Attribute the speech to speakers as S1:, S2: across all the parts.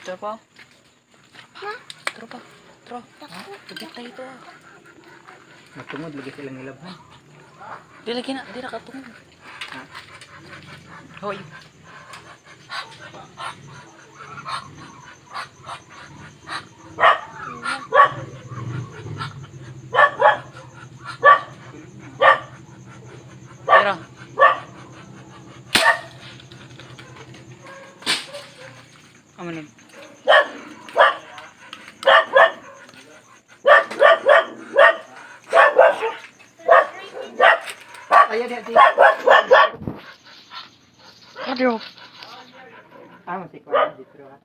S1: Tropa. Tropa. Tro. Tugit tayo ito.
S2: Matungod lagi silang nilabhan.
S1: Di lagi na. Di nakatungod.
S2: Ha?
S1: Hoy. Tira. Aman.
S2: Ayo dia di.
S1: Aduh.
S2: Masih kuat di terus.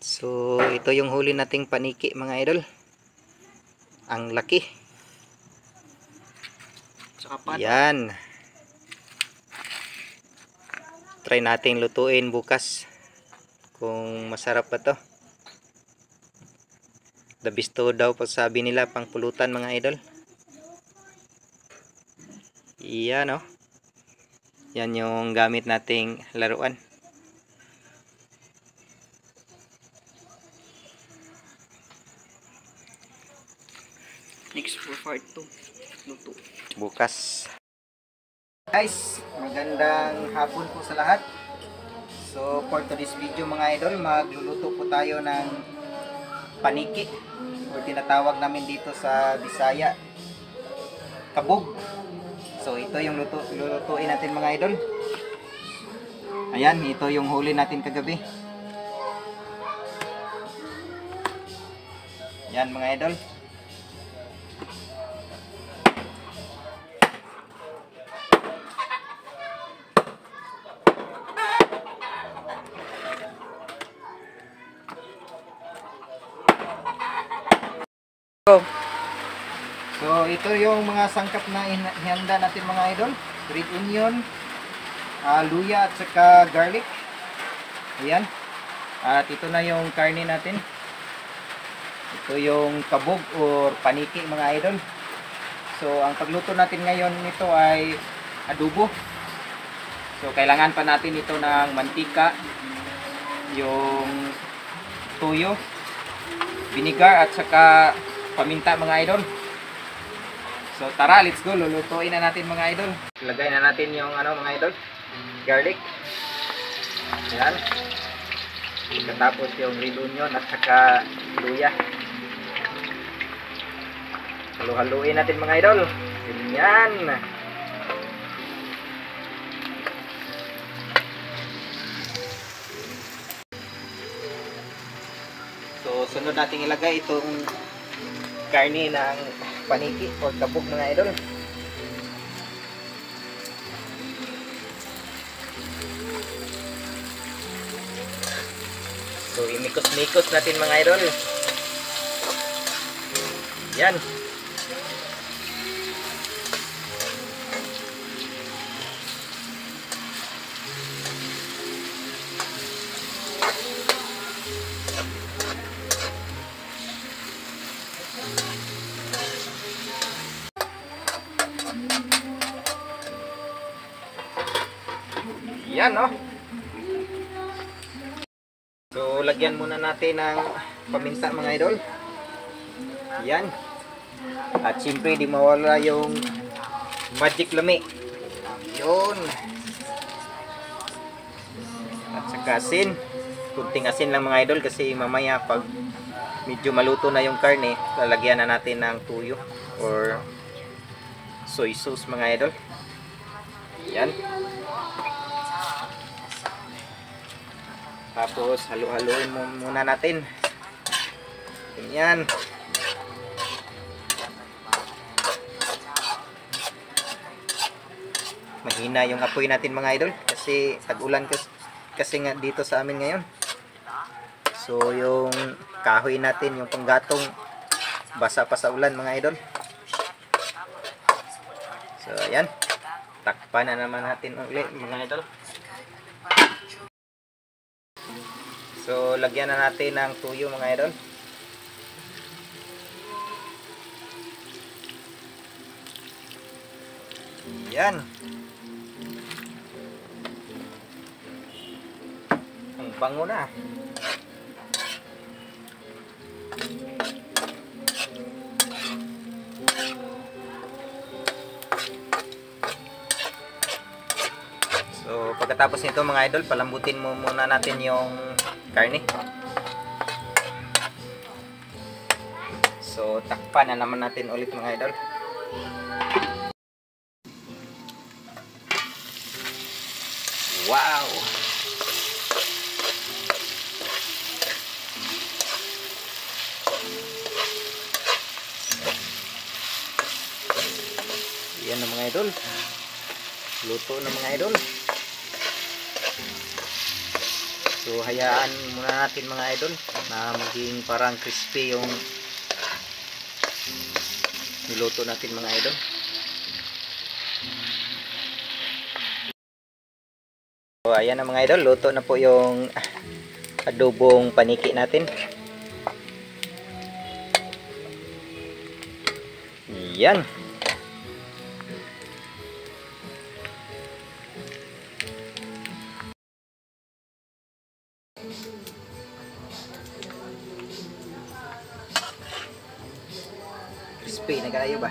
S2: So, ito yung huli nating paniki mga idol. Ang laki. Yan. Try nating lutuin bukas. Kung masarap pa to. The best to daw pag sabi nila pang pulutan mga idol. Yan oh. Yan yung gamit nating laruan.
S1: Next for part 2. Luto.
S2: Bukas. Guys, magandang hapon po sa lahat. So for today's video mga idol, magluluto po tayo ng paniki o tinatawag namin dito sa Bisaya kabog. So ito yung lulutuin natin mga idol. Ayan, ito yung huli natin kagabi. Yan mga idol. So ito yung mga sangkap na ihanda natin mga idol. Red onion, luya at saka garlic. Ayan. At ito na yung karne natin. Ito yung kabog or paniki mga idol. So ang pagluto natin ngayon nito ay adobo. So kailangan pa natin ito ng mantika, yung tuyo, vinegar at saka paminta mga idol. So tara, let's go. Lulutuin na natin mga idol. Ilagay na natin yung mga idol, garlic. Ayan. Pagkatapos yung red onion at saka luya. Halu-haluin natin mga idol. Ganyan. So sunod natin ilagay itong karne ng paniki o kabog mga idol. So imikos-mikos natin mga idol. Yan. Yan no. So lagyan muna natin ng paminta mga idol. Yan. At siyempre di mawala yung magic lami. Yun. At saka asin. Kunting asin lang mga idol kasi mamaya pag medyo maluto na yung karne, lalagyan na natin ng tuyo or soy sauce mga idol. Yan. Tapos halu-haluin muna natin. Ganyan. Mahina yung apoy natin mga idol kasi tag-ulan kasi nga dito sa amin ngayon. So yung kahoy natin, yung panggatong, basa pa sa ulan mga idol. So ayan. Takpan na naman natin ulit mga idol. So lagyan na natin ng tuyo mga idol. Yan. Ang bango na. So, pagkatapos nito mga idol, palambutin mo muna natin yung karne. So, takpan na naman natin ulit mga idol. Wow! Yan na mga idol. Luto na mga idol. So, hayaan muna natin mga idol na maging parang crispy yung niluto natin mga idol. So, ayan na mga idol. Luto na po yung adobong paniki natin. Yan. Crispy na kayo ba?